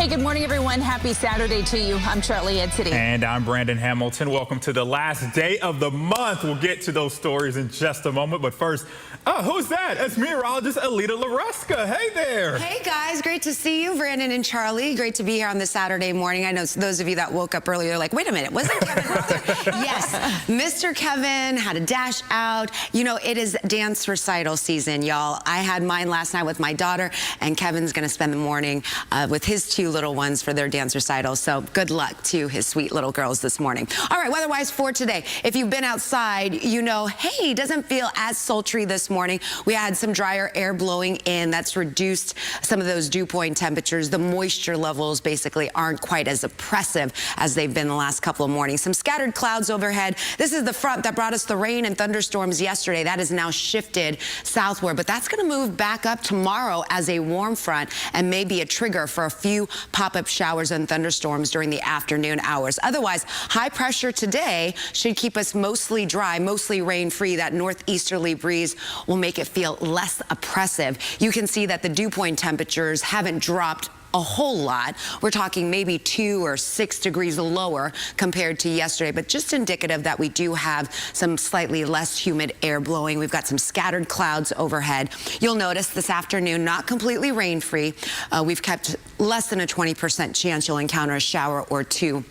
Hey, good morning, everyone. Happy Saturday to you. I'm Charlie Edcity. And I'm Brandon Hamilton. Welcome to the last day of the month. We'll get to those stories in just a moment. But first, who's that? It's meteorologist Elita Loresca. Hey there. Hey, guys. Great to see you, Brandon and Charlie. Great to be here on this Saturday morning. I know those of you that woke up earlier are like, wait a minute, wasn't Kevin out there? Yes, Mr. Kevin had a dash out. You know, it is dance recital season, y'all. I had mine last night with my daughter, and Kevin's going to spend the morning with his two little ones for their dance recital. So good luck to his sweet little girls this morning. All right, weather-wise for today. If you've been outside, you know, hey, it doesn't feel as sultry this morning. We had some drier air blowing in. That's reduced some of those dew point temperatures. The moisture levels basically aren't quite as oppressive as they've been the last couple of mornings. Some scattered clouds overhead. This is the front that brought us the rain and thunderstorms yesterday. That has now shifted southward, but that's going to move back up tomorrow as a warm front and may be a trigger for a few pop-up showers and thunderstorms during the afternoon hours. Otherwise, high pressure today should keep us mostly dry, mostly rain-free. That northeasterly breeze will make it feel less oppressive. You can see that the dew point temperatures haven't dropped a whole lot. We're talking maybe 2 or 6 degrees lower compared to yesterday, but just indicative that we do have some slightly less humid air blowing. We've got some scattered clouds overhead. You'll notice this afternoon, not completely rain-free. We've kept less than a 20% chance you'll encounter a shower or two.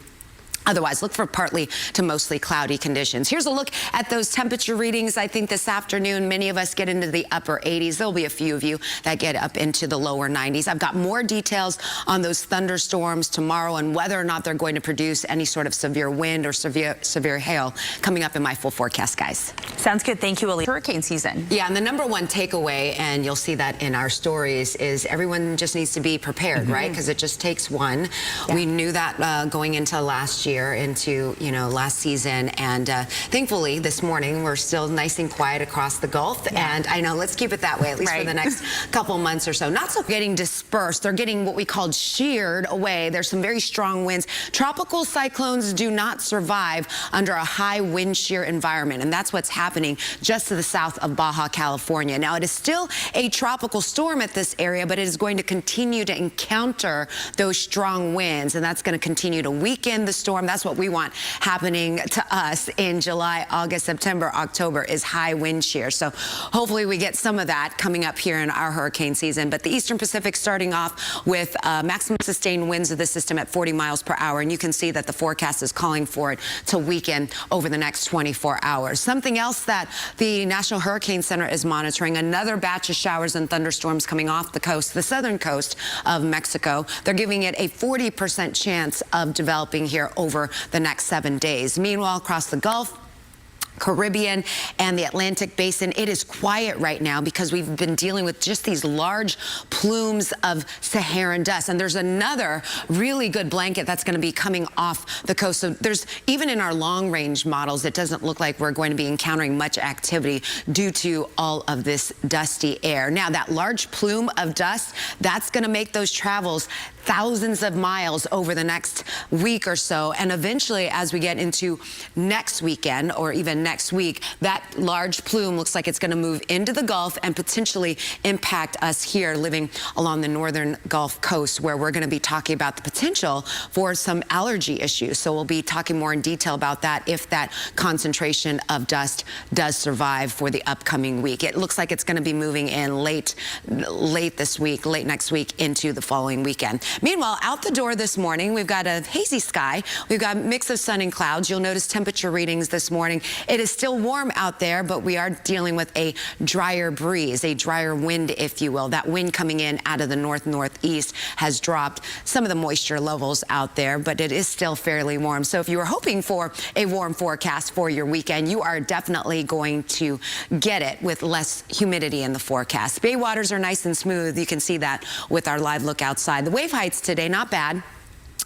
Otherwise, look for partly to mostly cloudy conditions. Here's a look at those temperature readings. I think this afternoon, many of us get into the upper 80s. There'll be a few of you that get up into the lower 90s. I've got more details on those thunderstorms tomorrow and whether or not they're going to produce any sort of severe wind or severe hail coming up in my full forecast, guys. Sounds good. Thank you, Elite. Hurricane season. Yeah, and the number one takeaway, and you'll see that in our stories, is everyone just needs to be prepared, right? Because it just takes one. Yeah. We knew that going into last year. Into last season, and thankfully this morning we're still nice and quiet across the Gulf. Yeah. And I know, let's keep it that way at least for the next couple months or so. Not so getting dispersed, they're getting what we called sheared away. There's some very strong winds. Tropical cyclones do not survive under a high wind shear environment, and that's what's happening just to the south of Baja California. Now, it is still a tropical storm at this area, but it is going to continue to encounter those strong winds, and that's going to continue to weaken the storm. That's what we want happening to us in July, August, September, October is high wind shear. So hopefully we get some of that coming up here in our hurricane season. But the Eastern Pacific starting off with maximum sustained winds of the system at 40 miles per hour. And you can see that the forecast is calling for it to weaken over the next 24 hours. Something else that the National Hurricane Center is monitoring, another batch of showers and thunderstorms coming off the coast, the southern coast of Mexico. They're giving it a 40% chance of developing here over the next 7 days. Meanwhile, across the Gulf, Caribbean, and the Atlantic Basin, it is quiet right now because we've been dealing with just these large plumes of Saharan dust. And there's another really good blanket that's going to be coming off the coast. So there's, even in our long-range models, it doesn't look like we're going to be encountering much activity due to all of this dusty air. Now, that large plume of dust, that's going to make those travels thousands of miles over the next week or so. And eventually, as we get into next weekend or even next week, that large plume looks like it's going to move into the Gulf and potentially impact us here living along the northern Gulf Coast, where we're going to be talking about the potential for some allergy issues. So we'll be talking more in detail about that if that concentration of dust does survive for the upcoming week. It looks like it's going to be moving in late this week, late next week into the following weekend. Meanwhile, out the door this morning, we've got a hazy sky. We've got a mix of sun and clouds. You'll notice temperature readings this morning. It is still warm out there, but we are dealing with a drier breeze, a drier wind, if you will. That wind coming in out of the northeast has dropped some of the moisture levels out there, but it is still fairly warm. So if you were hoping for a warm forecast for your weekend, you are definitely going to get it with less humidity in the forecast. Bay waters are nice and smooth. You can see that with our live look outside. The wave heights today, not bad.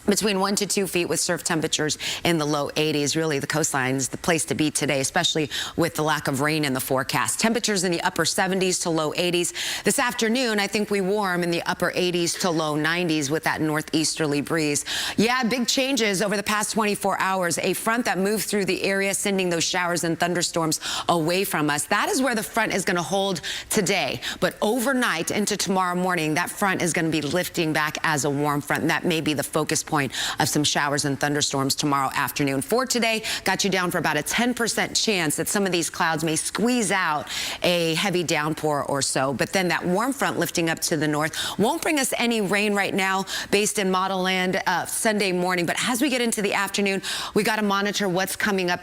between 1 to 2 feet with surf temperatures in the low 80s. Really, the coastline is the place to be today, especially with the lack of rain in the forecast. Temperatures in the upper 70s to low 80s. This afternoon, I think we warm in the upper 80s to low 90s with that northeasterly breeze. Yeah, big changes over the past 24 hours. A front that moved through the area, sending those showers and thunderstorms away from us. That is where the front is going to hold today. But overnight into tomorrow morning, that front is going to be lifting back as a warm front. And that may be the focus point of some showers and thunderstorms tomorrow afternoon. For today, got you down for about a 10% chance that some of these clouds may squeeze out a heavy downpour or so. But then that warm front lifting up to the north won't bring us any rain right now based in Model Land Sunday morning. But as we get into the afternoon, we got to monitor what's coming up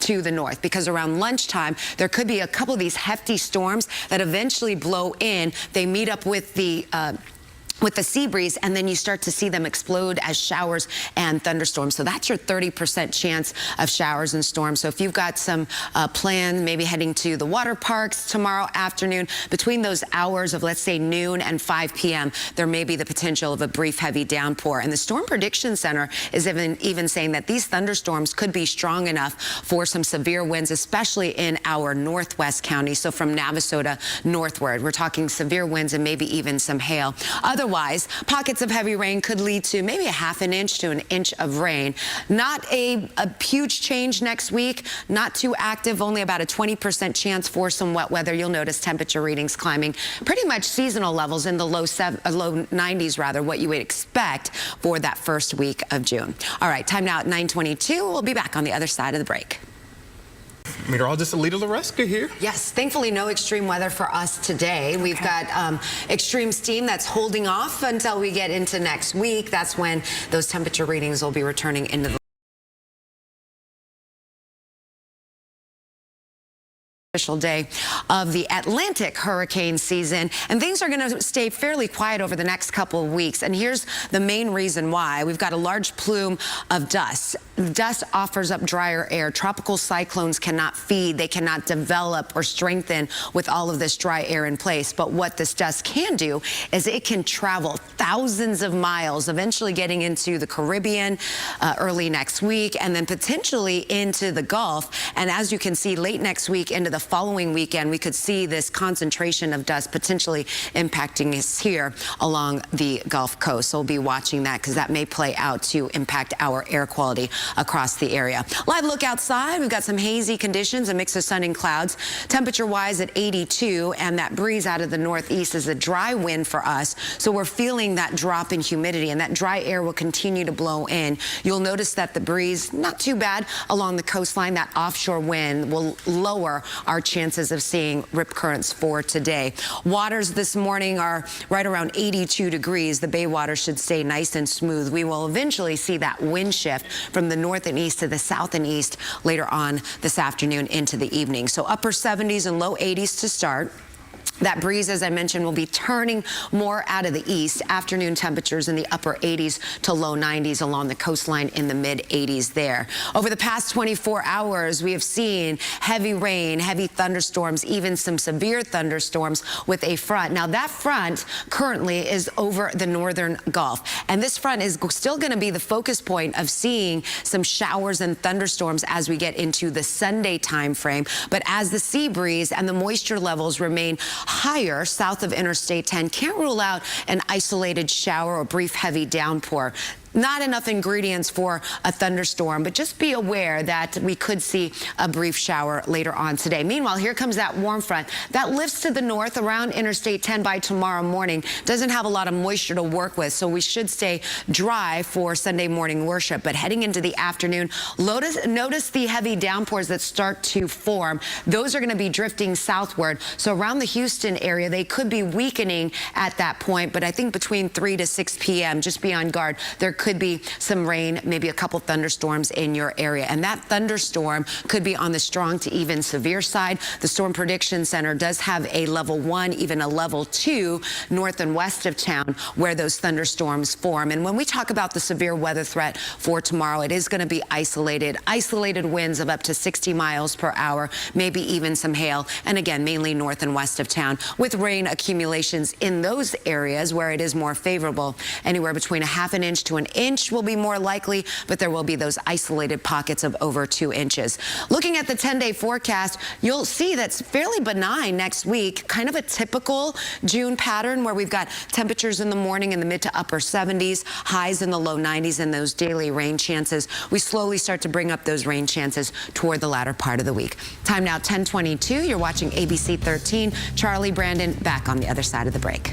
to the north, because around lunchtime there could be a couple of these hefty storms that eventually blow in. They meet up with the sea breeze, and then you start to see them explode as showers and thunderstorms. So that's your 30% chance of showers and storms. So if you've got some plans, maybe heading to the water parks tomorrow afternoon, between those hours of, let's say, noon and 5 p.m., there may be the potential of a brief heavy downpour. And the Storm Prediction Center is even saying that these thunderstorms could be strong enough for some severe winds, especially in our northwest counties. So from Navasota northward, we're talking severe winds and maybe even some hail. Otherwise, pockets of heavy rain could lead to maybe a ½ inch to an inch of rain. Not a huge change next week, not too active, only about a 20% chance for some wet weather. You'll notice temperature readings climbing pretty much seasonal levels in the low 90s, rather, what you would expect for that first week of June. All right, time now at 9:22. We'll be back on the other side of the break. Meteorologist Elita Loresca here. Yes, thankfully no extreme weather for us today. We've got extreme steam that's holding off until we get into next week. That's when those temperature readings will be returning into the official day of the Atlantic hurricane season, and things are going to stay fairly quiet over the next couple of weeks. And here's the main reason why. We've got a large plume of dust. Dust offers up drier air. Tropical cyclones cannot feed, they cannot develop or strengthen with all of this dry air in place. But what this dust can do is it can travel thousands of miles, eventually getting into the Caribbean early next week, and then potentially into the Gulf. And as you can see, late next week into the following weekend, we could see this concentration of dust potentially impacting us here along the Gulf Coast. So we'll be watching that, because that may play out to impact our air quality across the area. Live look outside. We've got some hazy conditions, a mix of sun and clouds. Temperature-wise at 82, and that breeze out of the northeast is a dry wind for us. So we're feeling that drop in humidity, and that dry air will continue to blow in. You'll notice that the breeze, not too bad along the coastline. That offshore wind will lower our chances of seeing rip currents for today. Waters this morning are right around 82 degrees. The bay water should stay nice and smooth. We will eventually see that wind shift from the north and east to the south and east later on this afternoon into the evening. So upper 70s and low 80s to start. That breeze, as I mentioned, will be turning more out of the east. Afternoon temperatures in the upper 80s to low 90s along the coastline, in the mid 80s there. Over the past 24 hours, we have seen heavy rain, heavy thunderstorms, even some severe thunderstorms with a front. Now, that front currently is over the northern Gulf, and this front is still going to be the focus point of seeing some showers and thunderstorms as we get into the Sunday time frame. But as the sea breeze and the moisture levels remain higher south of Interstate 10, can't rule out an isolated shower or brief heavy downpour. Not enough ingredients for a thunderstorm, but just be aware that we could see a brief shower later on today. Meanwhile, here comes that warm front that lifts to the north around Interstate 10 by tomorrow morning. Doesn't have a lot of moisture to work with, so we should stay dry for Sunday morning worship. But heading into the afternoon, notice the heavy downpours that start to form. Those are going to be drifting southward. So around the Houston area, they could be weakening at that point. But I think between 3 to 6 p.m., just be on guard. There could be some rain, maybe a couple thunderstorms in your area. And that thunderstorm could be on the strong to even severe side. The Storm Prediction Center does have a level 1, even a level 2 north and west of town where those thunderstorms form. And when we talk about the severe weather threat for tomorrow, it is going to be isolated winds of up to 60 miles per hour, maybe even some hail. And again, mainly north and west of town, with rain accumulations in those areas where it is more favorable, anywhere between a ½ inch to an inch will be more likely, but there will be those isolated pockets of over 2 inches. Looking at the 10-day forecast, you'll see that's fairly benign next week, kind of a typical June pattern where we've got temperatures in the morning in the mid to upper 70s, highs in the low 90s, and those daily rain chances. We slowly start to bring up those rain chances toward the latter part of the week. Time now 10:22. You're watching ABC 13. Charlie, Brandon, back on the other side of the break.